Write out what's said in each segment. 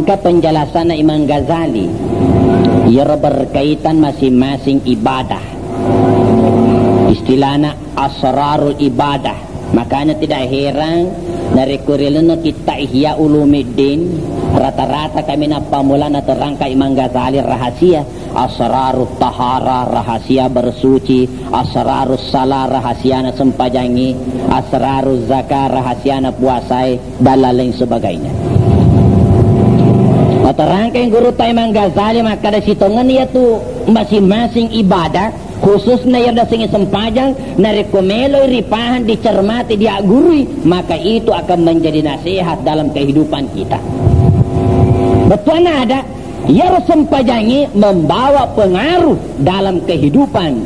Angka penjelasan Imam Ghazali ia berkaitan masing-masing ibadah, istilahnya asrarul ibadah. Makanya tidak heran dari kurilan kita Ihya Ulumuddin rata-rata kami pamulan terangka Imam Ghazali rahasia asrarul tahara, rahasia bersuci, asrarul salah, rahasia sempajangi, asrarul zakah, rahasia puasai, dan lain sebagainya. Terangka yang guru Imam Ghazali maka dari situ yaitu masing-masing ibadah khususnya yang dasing sempajang nari komelo ripahan dicermati diagurui, maka itu akan menjadi nasihat dalam kehidupan kita. Betul ada ya sempajangi membawa pengaruh dalam kehidupan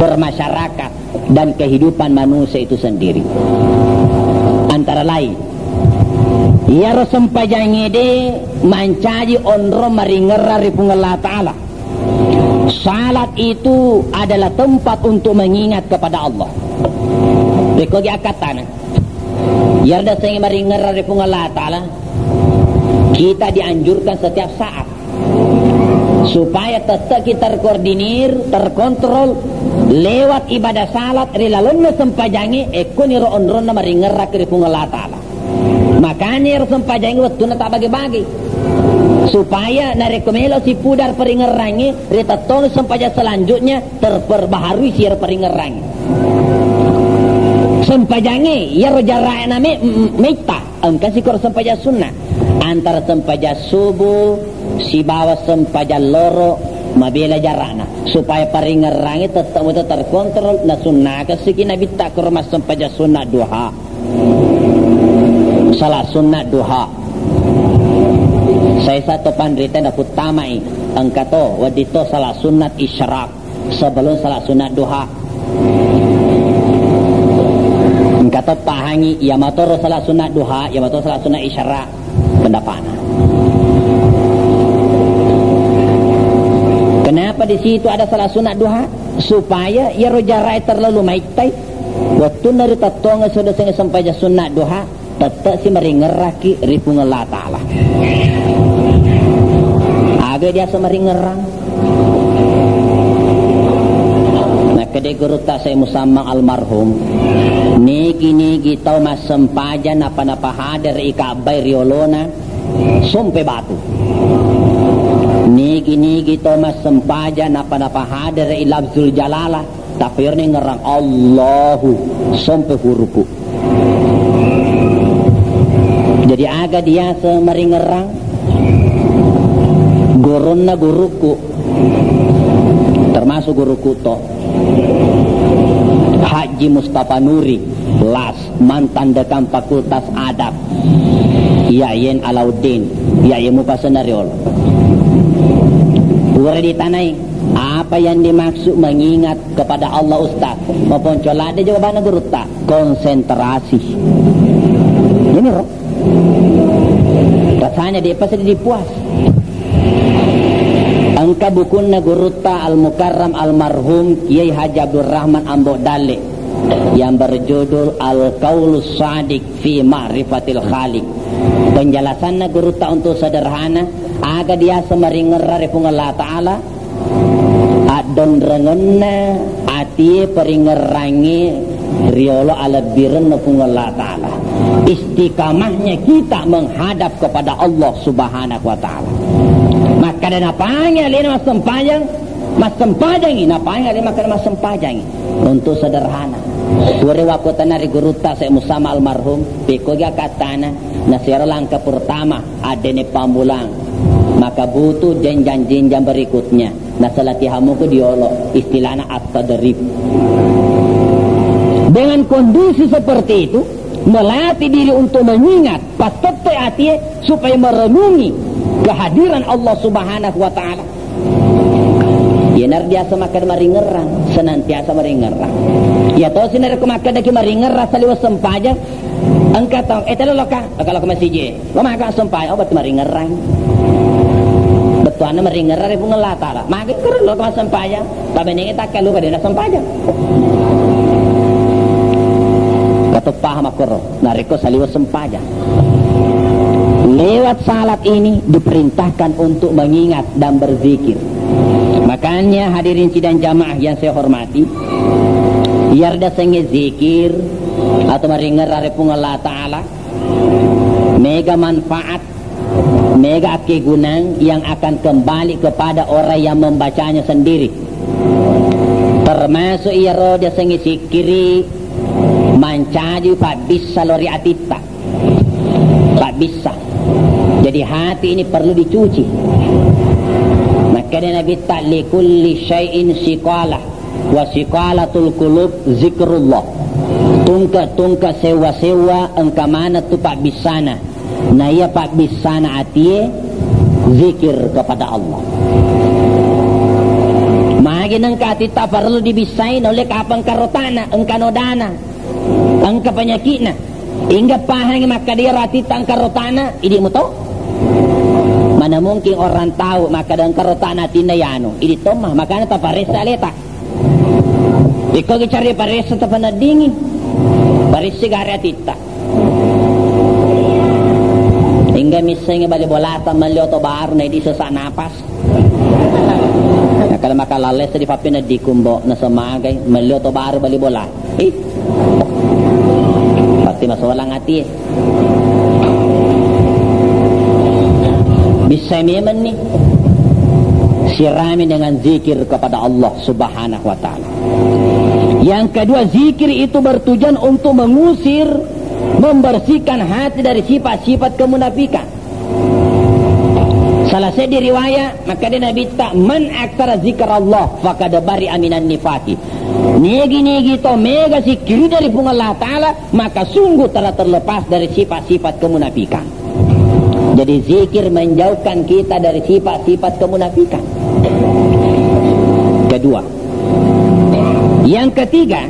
bermasyarakat dan kehidupan manusia itu sendiri. Antara lain ya sempajangi de mancaji onro maringera ripung Allah Ta'ala. Salat itu adalah tempat untuk mengingat kepada Allah. Rekogi akatana yarda sengi maringera ripung Allah Ta'ala, kita dianjurkan setiap saat supaya tetap kita terkoordinir, terkontrol lewat ibadah salat rilalun sempajangi ekuniro onrona maringera ripung Allah Ta'ala. Makanya harus sempajangi waktu tak bagi-bagi supaya narekomelo si pudar peringerangi ritatong sempaja selanjutnya terperbaharui siar peringerangi sempajangi ya rojarai nami mita engkau si kor sempaja sunnah antara sempaja subuh si bawa sempaja loro mabela jarana supaya peringerangi tetap terkontrol na sunnah kesiki nabi tak kormas sempaja sunnah duha salah sunnah duha. Saya satu pandrita na putamai angkato wadito salah sunat isyraq sebelum salah sunat duha. Angkato pahangi yamatoro salah sunat duha, yamatoro salah sunat isyraq pendapana. Kenapa di situ ada salah sunat duha? Supaya ya rojarai terlalu maitai waktu nari tatonga sudah sampai sunat duha tetap si meringeraki ripung Allah Ta'ala. Agak dia semeringerang. Nah kedai guru tak saya musamang almarhum niki tau mas sempajan apa-apa hadir ikabai riolona sumpe batu. Niki tau mas sempajan apa-apa hadir ilabzul jalalah tapi ini ngerang Allahu sumpe huruku. Jadi agak dia semeringerang gurunna guruku termasuk guruku toh Haji Mustafa Nuri Las mantan dekan Fakultas Adab Yayen Alauddin Yayen Mupasenariol udah ditanai apa yang dimaksud mengingat kepada Allah Ustaz maupun colade jawabannya guru tak konsentrasi ini roh rasanya dia pasti dipuas. Angka bukunna gurutta al-mukarram almarhum Kiai Haji Abdul Rahman Ambo Dale yang berjudul Al-Qaulus Shadiq fi Ma'rifatil Khaliq. Penjelasannya gurutta untuk sederhana aga dia semeringerra ripung Allah Ta'ala adon rengenna ati peringerangi riolo ala biren ripung Allah Ta'ala. Istiqamahnya kita menghadap kepada Allah Subhanahu wa Ta'ala. Maka dan apanya lina mas sempajang ini apanya lina makan mas sempajang untuk sederhana. Dua waktu tanari guru tak saya musama almarhum pikoga katana nasir langkah pertama adene pamulang maka butuh jenjang berikutnya nasalatihamu ke diolo istilahnya at-tadrib. Dengan kondisi seperti itu melatih diri untuk mengingat patete hati supaya merenungi kehadiran Allah Subhanahu wa Ta'ala. Ya nardiasa makan maringerang senantiasa maringerang. Ya tahu sinar kumakan daki maringerang saliwas sempaja engkau tahu etelo loka kalau ke masjid lo makan sempai obat maringerang betuana maringerang ibu ngelata lah makan kerja lo ke sempaja tapi ini tak kalau pada sempaja paham aku nariko saliwas sempaja lewat salat ini diperintahkan untuk mengingat dan berzikir. Makanya hadirin sidang jamaah yang saya hormati, yarda senge zikir atau meringar arepung Allah Ta'ala mega manfaat, mega kegunaan yang akan kembali kepada orang yang membacanya sendiri. Termasuk ia roda senge zikiri mancadi pak bisa lori atita, pak bisa. Jadi hati ini perlu dicuci. Maka Nabi ta'li kulli syai'in siqalah wa siqalatul qulub zikrullah. Tungka sewa engka mana tu pak bisana. Nah ia pak bisana atie zikir kepada Allah. Magi engka atita perlu dibisain oleh kapang karotana, engka nodana, engka penyakitna. Hingga pahang maka dia rati tangkar rotana ini mu tahu mana mungkin orang tahu maka dan karotana tindayano ini tomah makanya tak paresa leta iko cari paresa tak pernah dingin paresa gara tita hingga misalnya balik bolata melioto baru na di sesak napas nah, kalau maka lales di papina di kumbo na semagai melioto baru balik bola pasti masalah hati bisa memang nih sirami dengan zikir kepada Allah Subhanahu wa ta'ala. Yang kedua, zikir itu bertujuan untuk mengusir, membersihkan hati dari sifat-sifat kemunafikan. Salah saya di riwayat maka dia Nabi tak man aksara zikr Allah faqad bari'a minan nifaqi. Negi to mega zikir dari pun Allah Ta'ala maka sungguh telah terlepas dari sifat-sifat kemunafikan. Jadi zikir menjauhkan kita dari sifat-sifat kemunafikan. Kedua. Yang ketiga,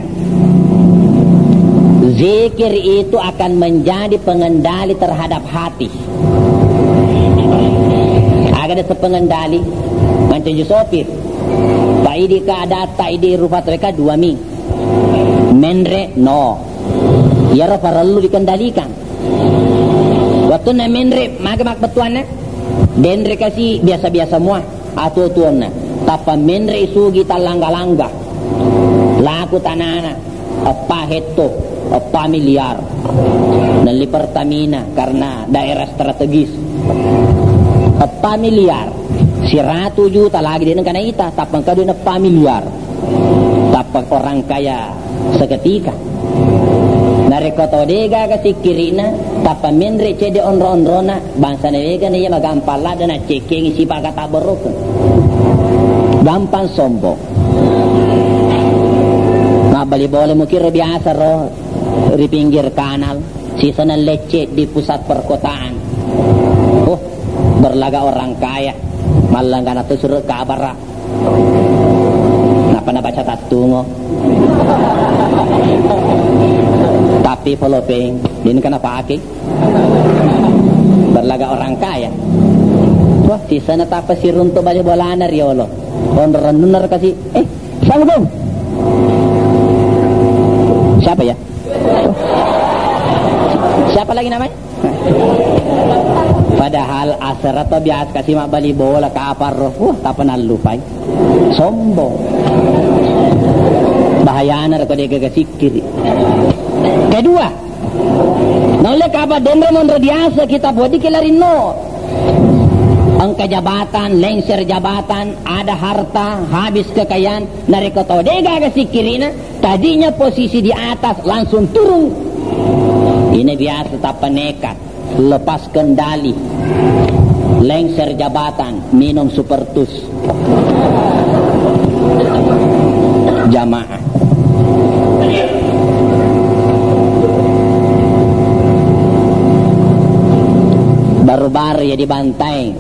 zikir itu akan menjadi pengendali terhadap hati. Ada sepengendali macam sopir. Paidi ka ada taidi rupa mereka 2 ming. Menre no. Ya perlu dikendalikan. Waktu na menre mag betuan na. Denre kasi biasa-biasa semua atau tuan na. Tapa menre isugi talangga-langga. Laku tanana apa heto apa miliar. Nali Pertamina karena daerah strategis. Apa miliar 100 juta lagi din kana ita tapang kadu na pamilyar tapang orang kaya seketika narekoto dega kasi kirina tapang menre cede onro-onrona bangsa nega niya magampala na ceking isipa kata borok gampang sombong ngabali boleh mukir biasa ro di pinggir kanal sisa na lecce di pusat perkotaan berlaga orang kaya malah gak natu suruh kabar napa na baca tatungo tapi folopeng din ka na paake berlaga orang kaya wah sisa na tapa si runto bali bolana riolo onrenunar kasi sanggung siapa ya siapa lagi namanya padahal asar atau biasa kasih mak bali bola ke apar tak pernah lupai sombong bahayana rako dia gasikir. Kedua nolak apa dendro mondro biasa kita buat dikelarin no angka jabatan lengser jabatan ada harta habis kekayaan nareko tau dia gasikirina tadinya posisi di atas langsung turun ini biasa tak nekat lepas kendali lengser jabatan minum supertus jamaah baru-baru ya dibantai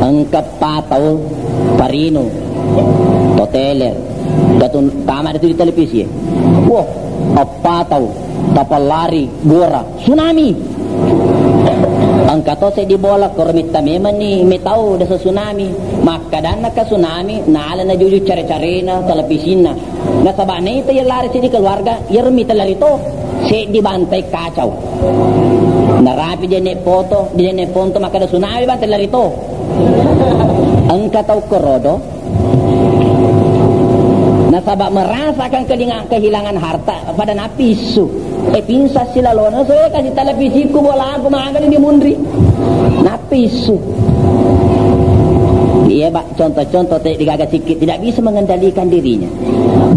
engkep patau parino toteler datun tama itu di televisi wah apa tahu tapal lari gora tsunami angkato saya dibola kormita memang nih metau desa tsunami maka dana ka tsunami naala na juju cari-cari na televisina na sabane itu ya lari sini keluarga ya rumita lari to si dibantai kacau. Narapi dia naik foto maka ada sunawi bantai larito. Engkau tahu kerodo. Nasabak merasakan kehilangan harta pada napisu. Pinsas sila lona saya kasih televisiku bola aku makan di mundri. Napisu. Iya pak, contoh-contoh digagak sikit tidak bisa mengendalikan dirinya.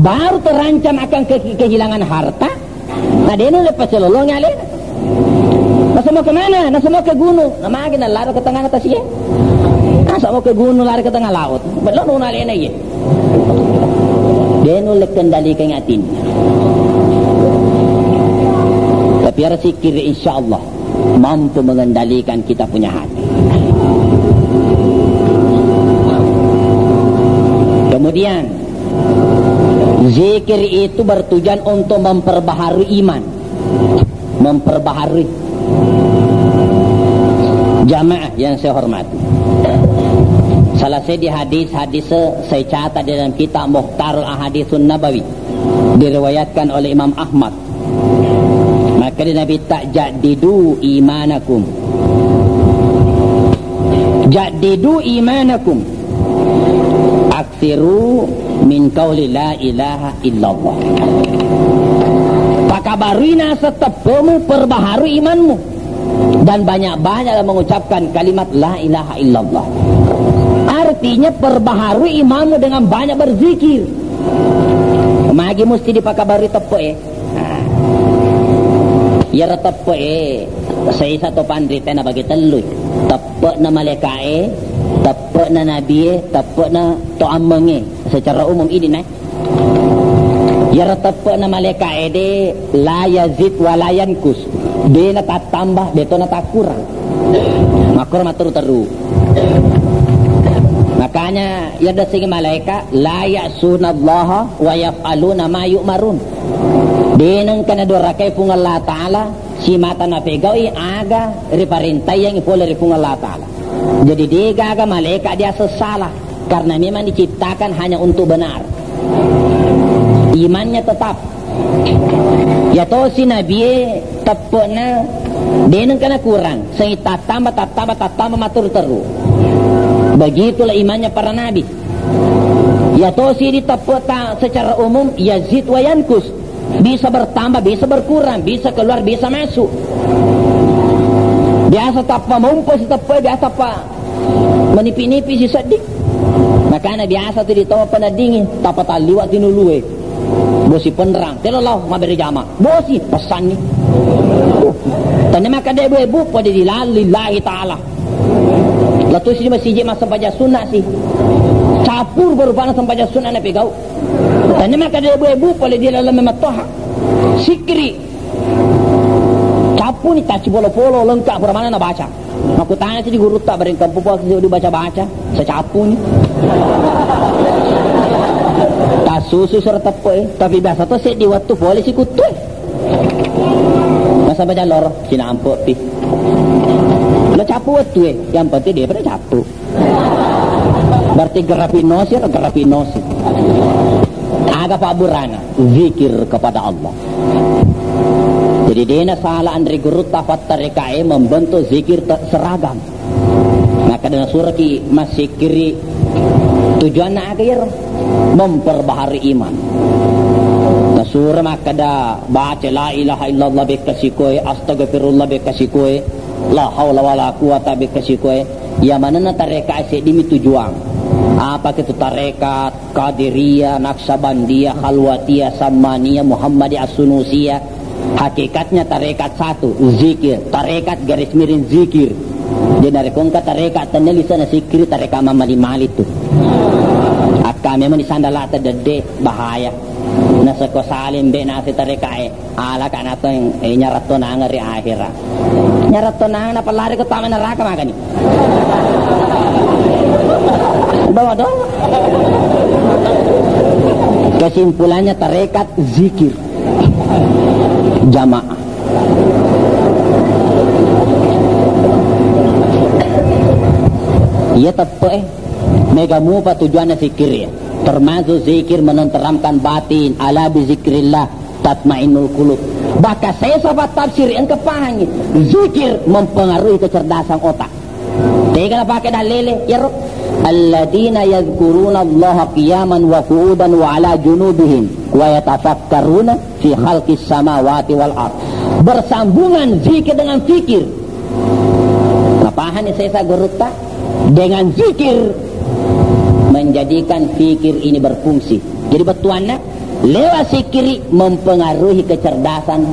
Baru terancam akan kehilangan harta. Nah dia nu lepas selolongnya le. Nasa mau ke mana? Nasa mau ke gunung. Nama agak lari ke tengah atas ya. Nasa mau ke gunung lari ke tengah laut. Belum nu nali na ye. Dia nu kendalikan hatinya. Tapi harus sikir insyaAllah mampu mengendalikan kita punya hati. Kemudian zikir itu bertujuan untuk memperbaharui iman, memperbaharui. Jamaah yang saya hormati, salah saya di hadis saya catat dalam kitab Mukhtarul Ahaditsun Nabawi, diriwayatkan oleh Imam Ahmad. Maka Nabi tak jadidu imanakum, jadidu imanakum, aksiru min qauli la ilaha illallah. Pakabarina setepemu perbaharui imanmu dan banyak-banyaklah mengucapkan kalimat la ilaha illallah. Artinya perbaharui imanmu dengan banyak berzikir. Magi mesti dipakabarui tepe. Ya tepe saya satu pandrita na bagi teluy. Tepe na malekae, tepe na nabi, tepe na to'amenge. Secara umum ini nah. Ya tepe na malekae de la yazid wa la yankus. Dia na tak tambah, dia na tak kurang. Makor matur teru. Makanya ya ada sing malaikat la ya'sunallaha wa yaf'aluna ma yu'marun. Dinang kana dorakai pung Allah Ta'ala si mata na pegawi aga riparintay yang ipolari pung Allah Ta'ala. Jadi dia gaga malaikat dia sesalah karena memang diciptakan hanya untuk benar. Imannya tetap. Ya to si Nabi tepena dinang kana kurang, sing tatamba matur teru. Begitulah imannya para nabi. Ya to si ditepeta secara umum yazid wa yankus. Bisa bertambah, bisa berkurang, bisa keluar, bisa masuk. Biasa tapa mumpus, biasa apa menipi-nipi si sedih. Makanya biasa tu ditawa pada dingin, tapa taliwat tinuluwe. Bosi penerang, telolah maberi jama. Bosi pesan ni. Tanya maka dia ibu-ibu pada lillahi ta'ala. Lalu si masjid masa baca sunnah si. Capur berupana sampai sunnah na pegau. Tanya maka dia ibu-ibu pada dia dalam mematoha. Sikri. Capur ni taci polo-polo lengkap bermana na baca. Aku tanya si guru tak bareng kampung puas dia baca-baca. Secapu ni. Tak susu serta tepe. Tapi biasa tu saya di waktu boleh si kutu. Masa baca lor sina ampuk pi. Lo capu tu yang penting dia pada capu. Berarti gerapinosi atau gerapinosi. Agak Pak Burana zikir kepada Allah. Jadi dia salah andri guru tafat tarikae membentuk zikir seragam. Maka dengan surah ki masih kiri tujuan akhir memperbaharui iman. Nah surah maka dah baca la ilaha illallah bekasikoe, astagfirullah bekasikoe, la haula wala quwata bekasikoe. Ya mana na tarikae sedimi tujuan. Apa itu tarekat Qadiriyah, Naqsabandiyah, Khalwatiyah, Sammaniyah, Muhammadiyah, As-Sunusiyah. Hakikatnya tarekat satu, zikir. Tarekat garis miring zikir. Dia dari kongka tarekat tanili sana zikir tarekat mamali-mali itu. Akka memang disandalata dede bahaya. Nasa ko salim be nasi tarekat ala kan ato yang nyarato na ngari akhirat. Nyarato na palari ko tama neraka makani. Bawa. Kesimpulannya tarekat zikir jamaah. Ia tepe megamu apa tujuannya zikir ya. Termasuk zikir menenteramkan batin, ala bi zikrillah tatmainnul qulub. Baka saya sahabat tafsir yang kepahami. Zikir mempengaruhi kecerdasan otak. Tega pakai dalile ya Rob. Alladzina yadhkuruna Allah qiyaman wa qu'udan wa ala junubihim wa yatafakkaruna fi khalqis samawati wal ard. Bersambungan zikir dengan fikir. Kepahan saya gurutta dengan zikir menjadikan fikir ini berfungsi. Jadi betuannya lewat zikir mempengaruhi kecerdasan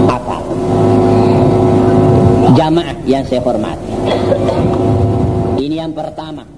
akal. Jamaah yang saya hormati, ini yang pertama.